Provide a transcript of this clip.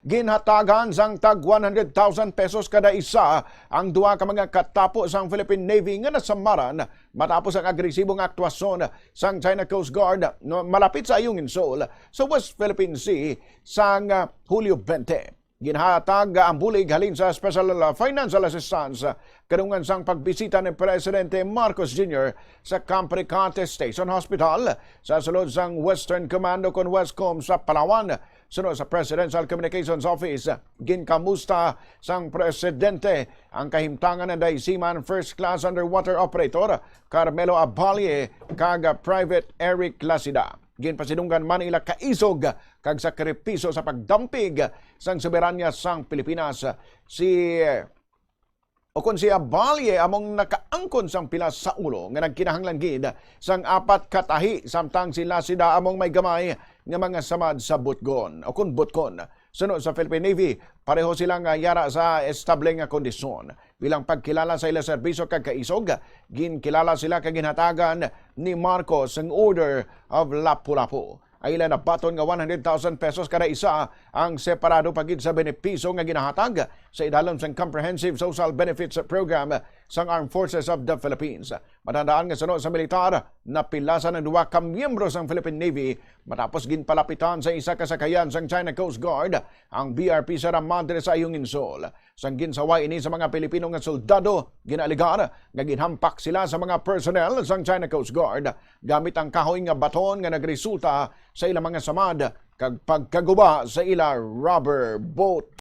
ginhatagan sang tag 100,000 pesos kada isa ang duha ka mga katapo sang Philippine Navy nga nasamaran matapos ang agresibong aktwasyon sang China Coast Guard malapit sa Ayungin Shoal sa West Philippine Sea sang Hulyo 20. Ginhatag ang bulig halin sa Special Financial Assistance kadungan sang pagbisita ni Presidente Marcos Jr. sa Camp Recante Station Hospital sa sulod sang Western Commando con Westcom sa Palawan. Sunod sa Presidential Communications Office, ginkamusta sang Presidente ang kahimtangan ng Daisiman First Class Underwater Operator Carmelo Abalie kag Private Eric Lasida. Ginpasidunggan man ila kaisog kag sakripiso sa pagdampig sang soberanya sang Pilipinas. Kung si Abalie among nakaangkon sang pilas sa ulo nga nagkinahanglan gid sang apat katahi samtang si Lasida among may gamay nga mga samad sa butgon o kun butkon. Sunod sa Philippine Navy, pareho silang yara sa estable nga kondisyon. Bilang pagkilala sa ila serbisyo kag kaisog, ginkilala sila kag ginhatagan ni Marcos ang Order of Lapu-Lapu. Ay ila nabaton nga 100,000 pesos kada isa ang separado pagid sa benepisyo nga ginahatag sa idalom sang Comprehensive Social Benefits Program sang Armed Forces of the Philippines. Matandaan nga sunod sa militar, napilasan ng duwa ka miyembro sang Philippine Navy matapos ginpalapitan sa isa kasakayan sang China Coast Guard ang BRP Sierra Madre sa Ayungin Shoal. Sang ginsaway ini sa mga Pilipino nga soldado, ginaligar nga ginhampak sila sa mga personnel sang China Coast Guard gamit ang kahoy nga baton nga nagresulta sa ilang mga samad kag pagkaguba sa ila rubber boat.